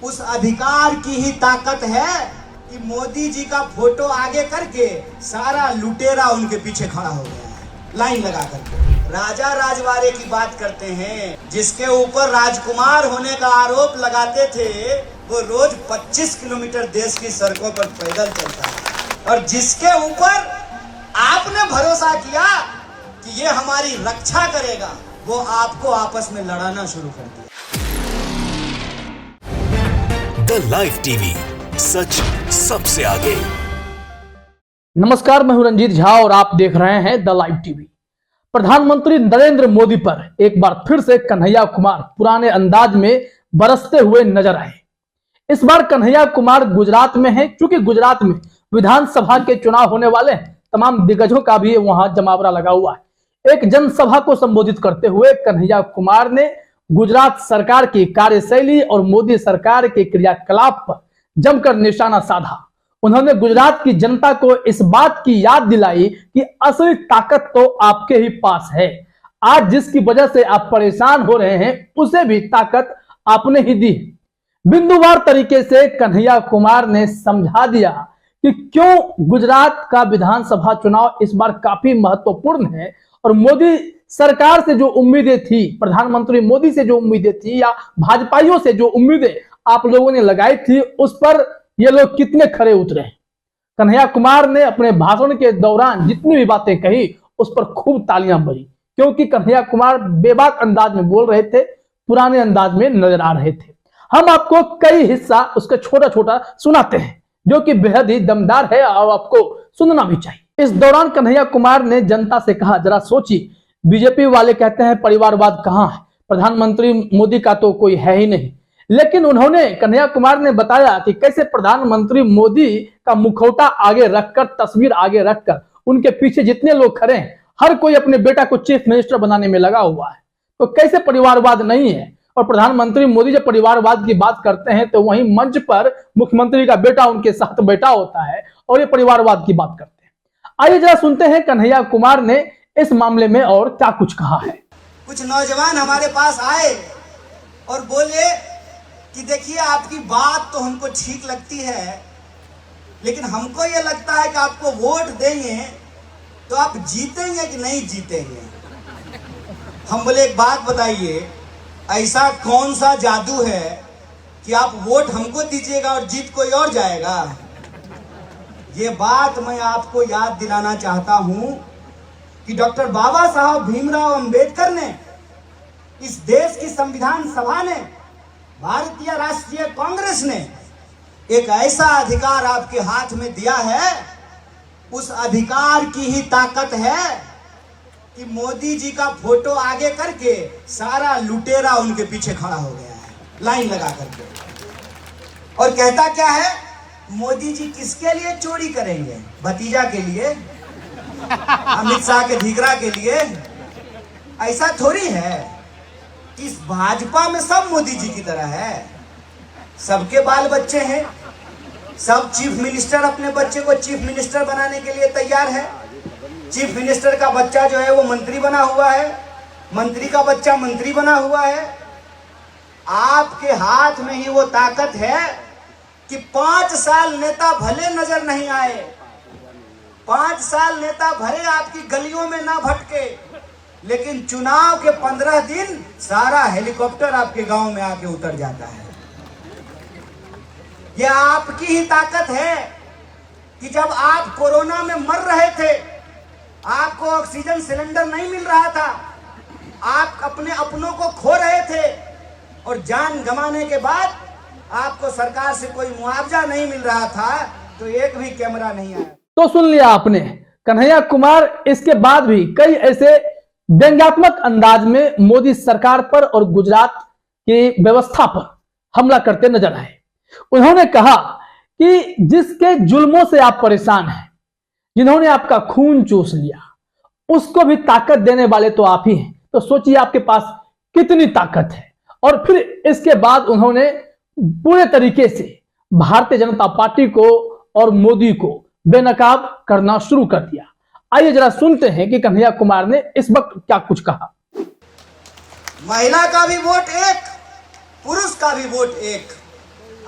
उस अधिकार की ही ताकत है कि मोदी जी का फोटो आगे करके सारा लुटेरा उनके पीछे खड़ा हो गया है लाइन लगा करके। राजा राजवाड़े की बात करते हैं, जिसके ऊपर राजकुमार होने का आरोप लगाते थे, वो रोज 25 किलोमीटर देश की सड़कों पर पैदल चलता है। और जिसके ऊपर आपने भरोसा किया कि ये हमारी रक्षा करेगा, वो आपको आपस में लड़ाना शुरू कर दिया। द लाइव टीवी, सच सबसे आगे। नमस्कार, मैं हूं रंजीत झा और आप देख रहे हैं द लाइव टीवी। प्रधानमंत्री नरेंद्र मोदी पर एक बार फिर से कन्हैया कुमार पुराने अंदाज में बरसते हुए नजर आए। इस बार कन्हैया कुमार गुजरात में हैं, क्योंकि गुजरात में विधानसभा के चुनाव होने वाले हैं। तमाम दिग्गजों का भी वहां जमावड़ा लगा हुआ है। एक जनसभा को संबोधित करते हुए कन्हैया कुमार ने गुजरात सरकार की कार्यशैली और मोदी सरकार के क्रियाकलाप पर जमकर निशाना साधा। उन्होंने गुजरात की जनता को इस बात की याद दिलाई कि असली ताकत तो आपके ही पास है। आज जिसकी वजह से आप परेशान हो रहे हैं, उसे भी ताकत आपने ही दी। बिंदुवार तरीके से कन्हैया कुमार ने समझा दिया कि क्यों गुजरात का विधानसभा चुनाव इस बार काफी महत्वपूर्ण है और मोदी सरकार से जो उम्मीदें थी, प्रधानमंत्री मोदी से जो उम्मीदें थी या भाजपाइयों से जो उम्मीदें आप लोगों ने लगाई थी, उस पर ये लोग कितने खरे उतरे। कन्हैया कुमार ने अपने भाषण के दौरान जितनी भी बातें कही, उस पर खूब तालियां बजी, क्योंकि कन्हैया कुमार बेबाक अंदाज में बोल रहे थे, पुराने अंदाज में नजर आ रहे थे। हम आपको कई हिस्सा उसका छोटा छोटा सुनाते हैं, जो कि बेहद ही दमदार है और आपको सुनना भी चाहिए। इस दौरान कन्हैया कुमार ने जनता से कहा, जरा सोचिए, बीजेपी वाले कहते हैं परिवारवाद कहां है, प्रधानमंत्री मोदी का तो कोई है ही नहीं। लेकिन उन्होंने, कन्हैया कुमार ने बताया कि कैसे प्रधानमंत्री मोदी का मुखौटा आगे रखकर, तस्वीर आगे रखकर, उनके पीछे जितने लोग खड़े हैं, हर कोई अपने बेटा को चीफ मिनिस्टर बनाने में लगा हुआ है। तो कैसे परिवारवाद नहीं है? और प्रधानमंत्री मोदी जब परिवारवाद की बात करते हैं तो वहीं मंच पर मुख्यमंत्री का बेटा उनके साथ बैठा होता है और ये परिवारवाद की बात करते हैं। आइए जरा सुनते हैं कन्हैया कुमार ने इस मामले में और क्या कुछ कहा है। कुछ नौजवान हमारे पास आए और बोले कि देखिए, आपकी बात तो हमको ठीक लगती है, लेकिन हमको ये लगता है कि आपको वोट देंगे तो आप जीतेंगे कि नहीं जीतेंगे। हम बोले, एक बात बताइए, ऐसा कौन सा जादू है कि आप वोट हमको दीजिएगा और जीत कोई और जाएगा। ये बात मैं आपको याद दिलाना चाहता हूं कि डॉक्टर बाबा साहब भीमराव अंबेडकर ने, इस देश की संविधान सभा ने, भारतीय राष्ट्रीय कांग्रेस ने एक ऐसा अधिकार आपके हाथ में दिया है, उस अधिकार की ही ताकत है कि मोदी जी का फोटो आगे करके सारा लुटेरा उनके पीछे खड़ा हो गया है लाइन लगा करके। और कहता क्या है, मोदी जी किसके लिए चोरी करेंगे? भतीजा के लिए, अमित शाह के धिकरा के लिए? ऐसा थोड़ी है। इस भाजपा में सब मोदी जी की तरह है, सबके बाल बच्चे हैं, सब चीफ मिनिस्टर अपने बच्चे को चीफ मिनिस्टर बनाने के लिए तैयार है। चीफ मिनिस्टर का बच्चा जो है वो मंत्री बना हुआ है, मंत्री का बच्चा मंत्री बना हुआ है। आपके हाथ में ही वो ताकत है कि 5 साल नेता भले नजर नहीं आए, 5 साल नेता भले आपकी गलियों में ना भटके, लेकिन चुनाव के 15 दिन सारा हेलीकॉप्टर आपके गांव में आके उतर जाता है। यह आपकी ही ताकत है कि जब आप कोरोना में मर रहे थे, आपको ऑक्सीजन सिलेंडर नहीं मिल रहा था, आप अपने अपनों को खो रहे थे और जान गंवाने के बाद आपको सरकार से कोई मुआवजा नहीं मिल रहा था, तो एक भी कैमरा नहीं आया। तो सुन लिया आपने, कन्हैया कुमार इसके बाद भी कई ऐसे व्यंग्यात्मक अंदाज में मोदी सरकार पर और गुजरात की व्यवस्था पर हमला करते नजर आए। उन्होंने कहा कि जिसके जुल्मों से आप परेशान हैं, जिन्होंने आपका खून चूस लिया, उसको भी ताकत देने वाले तो आप ही हैं। तो सोचिए आपके पास कितनी ताकत है। और फिर इसके बाद उन्होंने पूरे तरीके से भारतीय जनता पार्टी को और मोदी को बेनकाब करना शुरू कर दिया। आइए जरा सुनते हैं कि कन्हैया कुमार ने इस वक्त क्या कुछ कहा। महिला का भी वोट एक, पुरुष का भी वोट एक।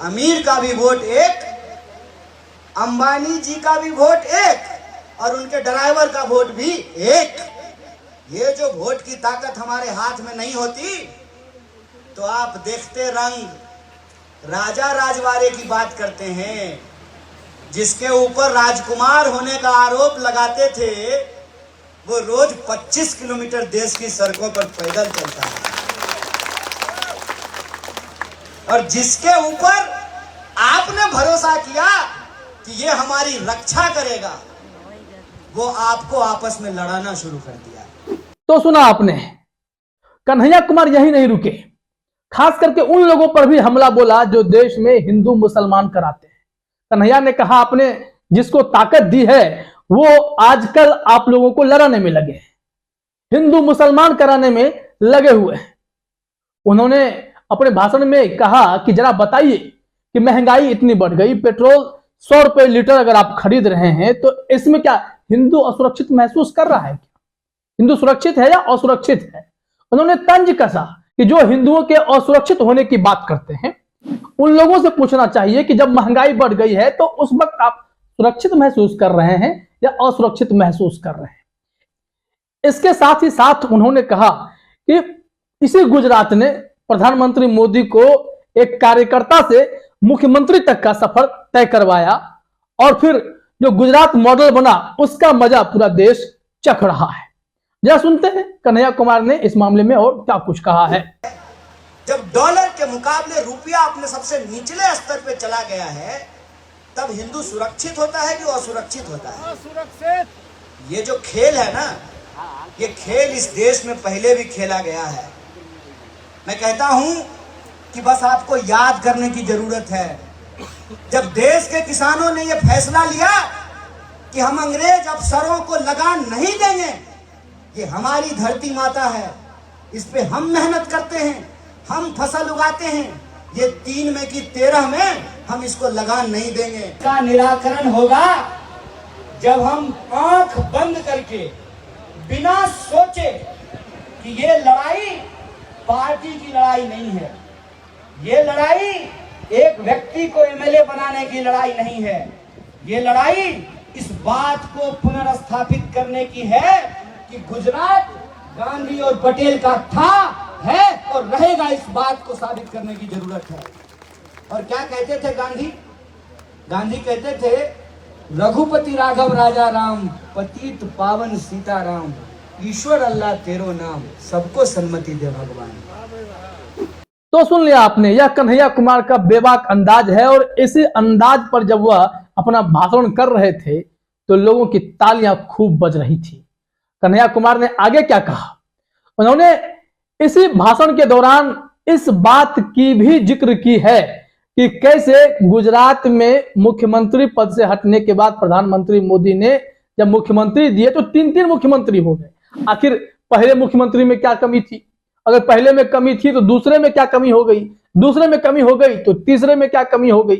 अमीर का भी वोट एक, अंबानी जी का भी वोट एक और उनके ड्राइवर का वोट भी एक। ये जो वोट की ताकत हमारे हाथ में नहीं होती तो आप देखते रंग राजा राजवाड़े की बात करते हैं, जिसके ऊपर राजकुमार होने का आरोप लगाते थे, वो रोज 25 किलोमीटर देश की सड़कों पर पैदल चलता है। और जिसके ऊपर आपने भरोसा किया कि ये हमारी रक्षा करेगा, वो आपको आपस में लड़ाना शुरू कर दिया। तो सुना आपने, कन्हैया कुमार यही नहीं रुके, खास करके उन लोगों पर भी हमला बोला जो देश में हिंदू मुसलमान कराते हैं। कन्हैया ने कहा, आपने जिसको ताकत दी है वो आजकल आप लोगों को लड़ाने में लगे, हिंदू मुसलमान कराने में लगे हुए हैं। उन्होंने अपने भाषण में कहा कि जरा बताइए कि महंगाई इतनी बढ़ गई, पेट्रोल 100 रुपए लीटर अगर आप खरीद रहे हैं तो इसमें क्या हिंदू असुरक्षित महसूस कर रहा है? क्या हिंदू सुरक्षित है या असुरक्षित है? उन्होंने तंज कसा कि जो हिंदुओं के असुरक्षित होने की बात करते हैं उन लोगों से पूछना चाहिए कि जब महंगाई बढ़ गई है तो उस वक्त आप सुरक्षित महसूस कर रहे हैं या असुरक्षित महसूस कर रहे हैं। इसके साथ ही साथ उन्होंने कहा कि इसी गुजरात ने प्रधानमंत्री मोदी को एक कार्यकर्ता से मुख्यमंत्री तक का सफर तय करवाया और फिर जो गुजरात मॉडल बना उसका मजा पूरा देश चख रहा है। जरा सुनते हैं कन्हैया कुमार ने इस मामले में और क्या कुछ कहा है। जब डॉलर के मुकाबले रुपया अपने सबसे निचले स्तर पे चला गया है, तब हिंदू सुरक्षित होता है कि असुरक्षित होता है? सुरक्षित। ये जो खेल है ना, ये खेल इस देश में पहले भी खेला गया है। मैं कहता हूं कि बस आपको याद करने की जरूरत है। जब देश के किसानों ने यह फैसला लिया कि हम अंग्रेज अफसरों को लगान नहीं देंगे, ये हमारी धरती माता है, इस पे हम मेहनत करते हैं, हम फसल उगाते हैं, ये 3 में की 13 में हम इसको लगान नहीं देंगे। का निराकरण होगा जब हम आंख बंद करके बिना सोचे कि ये लड़ाई पार्टी की लड़ाई नहीं है, ये लड़ाई एक व्यक्ति को एमएलए बनाने की लड़ाई नहीं है, ये लड़ाई इस बात को पुनर्स्थापित करने की है कि गुजरात गांधी और पटेल का था, है और रहेगा। इस बात को साबित करने की जरूरत है। और क्या कहते थे गांधी? गांधी कहते थे, रघुपति राघव राजा राम, पतित पावन सीताराम, ईश्वर अल्लाह तेरो नाम, सबको सन्मति दे भगवान। तो सुन लिया आपने, यह कन्हैया कुमार का बेबाक अंदाज है और इसी अंदाज पर जब वह अपना भाषण कर रहे थे तो लोगों की तालियां खूब बज रही थी। कन्हैया कुमार ने आगे क्या कहा? उन्होंने इसी भाषण के दौरान इस बात की भी जिक्र की है कि कैसे गुजरात में मुख्यमंत्री पद से हटने के बाद प्रधानमंत्री मोदी ने जब मुख्यमंत्री दिए तो 3 मुख्यमंत्री हो गए। आखिर पहले मुख्यमंत्री में क्या कमी थी? अगर पहले में कमी थी तो दूसरे में क्या कमी हो गई? दूसरे में कमी हो गई तो तीसरे में क्या कमी हो गई?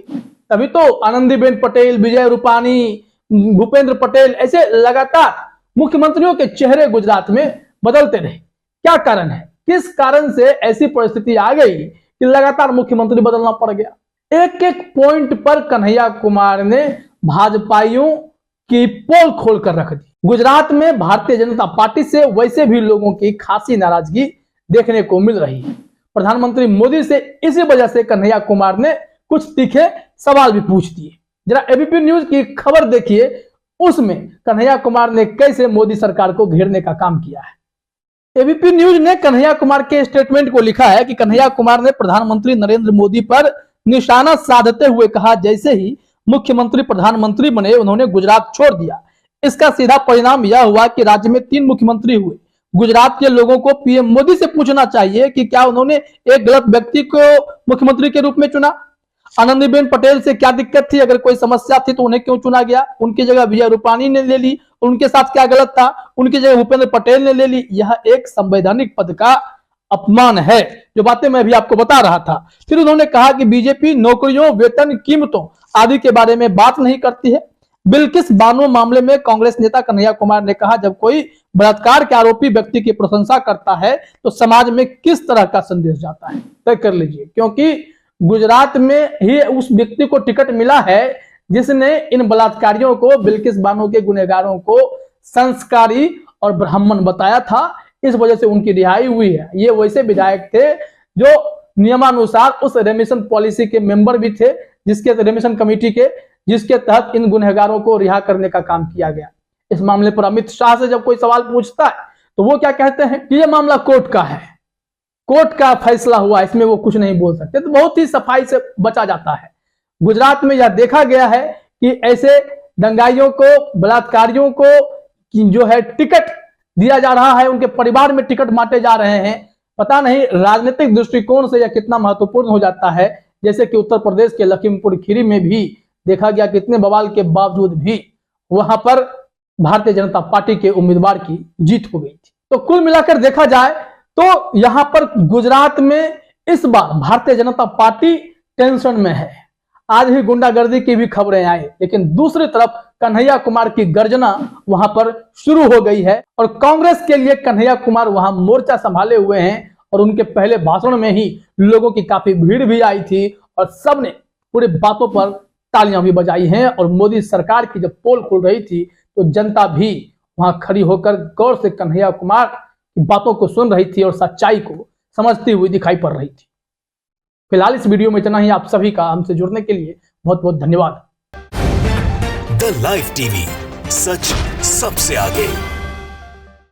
तभी तो आनंदीबेन पटेल, विजय रूपानी, भूपेंद्र पटेल ऐसे लगातार मुख्यमंत्रियों के चेहरे गुजरात में बदलते रहे। क्या कारण है? किस कारण से ऐसी परिस्थिति आ गई कि लगातार मुख्यमंत्री बदलना पड़ गया? एक एक पॉइंट पर कन्हैया कुमार ने भाजपाइयों की पोल खोल कर रख दी। गुजरात में भारतीय जनता पार्टी से वैसे भी लोगों की खासी नाराजगी देखने को मिल रही है। प्रधानमंत्री मोदी से इसी वजह से कन्हैया कुमार ने कुछ तीखे सवाल भी पूछ दिए। जरा एबीपी न्यूज की खबर देखिए, उसमें कन्हैया कुमार ने कैसे मोदी सरकार को घेरने का काम किया है। एबीपी न्यूज ने कन्हैया कुमार के स्टेटमेंट को लिखा है कि कन्हैया कुमार ने प्रधानमंत्री नरेंद्र मोदी पर निशाना साधते हुए कहा, जैसे ही मुख्यमंत्री प्रधानमंत्री बने उन्होंने गुजरात छोड़ दिया। इसका सीधा परिणाम यह हुआ कि राज्य में 3 मुख्यमंत्री हुए। गुजरात के लोगों को पीएम मोदी से पूछना चाहिए कि क्या उन्होंने एक गलत व्यक्ति को मुख्यमंत्री के रूप में चुना? आनंदीबेन पटेल से क्या दिक्कत थी? अगर कोई समस्या थी तो उन्हें क्यों चुना गया? उनकी जगह विजय रूपानी ने ले ली, उनके साथ क्या गलत था? उनकी जगह भूपेंद्र पटेल ने ले ली। यह एक संवैधानिक पद का अपमान है, जो बातें मैं भी आपको बता रहा था। फिर उन्होंने कहा कि बीजेपी नौकरियों, वेतन, कीमतों आदि के बारे में बात नहीं करती है। बिल्किस बानो मामले में कांग्रेस नेता कन्हैया कुमार ने कहा, जब कोई बलात्कार के आरोपी व्यक्ति की प्रशंसा करता है तो समाज में किस तरह का संदेश जाता है, तय कर लीजिए। क्योंकि गुजरात में ही उस व्यक्ति को टिकट मिला है जिसने इन बलात्कारियों को, बिल्किस बानो के गुनहगारों को संस्कारी और ब्राह्मण बताया था। इस वजह से उनकी रिहाई हुई है। ये वैसे विधायक थे जो नियमानुसार उस रेमिशन पॉलिसी के मेंबर भी थे, जिसके रेमिशन कमेटी के, जिसके तहत इन गुनहगारों को रिहा करने का काम किया गया। इस मामले पर अमित शाह से जब कोई सवाल पूछता है तो वो क्या कहते हैं कि ये मामला कोर्ट का है, कोर्ट का फैसला हुआ, इसमें वो कुछ नहीं बोल सकते। तो बहुत ही सफाई से बचा जाता है। गुजरात में यह देखा गया है कि ऐसे दंगाइयों को, बलात्कारियों को जो है टिकट दिया जा रहा है, उनके परिवार में टिकट बांटे जा रहे हैं। पता नहीं राजनीतिक दृष्टिकोण से यह कितना महत्वपूर्ण हो जाता है। जैसे कि उत्तर प्रदेश के लखीमपुर खीरी में भी देखा गया, कितने बवाल के बावजूद भी वहां पर भारतीय जनता पार्टी के उम्मीदवार की जीत हो गई थी। तो कुल मिलाकर देखा जाए तो यहां पर गुजरात में इस बार भारतीय जनता पार्टी टेंशन में है। आज ही गुंडागर्दी की भी खबरें आई, लेकिन दूसरी तरफ कन्हैया कुमार की गर्जना वहां पर शुरू हो गई है और कांग्रेस के लिए कन्हैया कुमार वहां मोर्चा संभाले हुए हैं। और उनके पहले भाषण में ही लोगों की काफी भीड़ भी आई थी और सबने पूरी बातों पर तालियां भी बजाई हैं। और मोदी सरकार की जब पोल खुल रही थी तो जनता भी वहां खड़ी होकर गौर से कन्हैया कुमार की बातों को सुन रही थी और सच्चाई को समझती हुई दिखाई पड़ रही थी। फिलहाल इस वीडियो में इतना ही। आप सभी का हमसे जुड़ने के लिए बहुत बहुत धन्यवाद। द लाइव टीवी, सच सबसे आगे।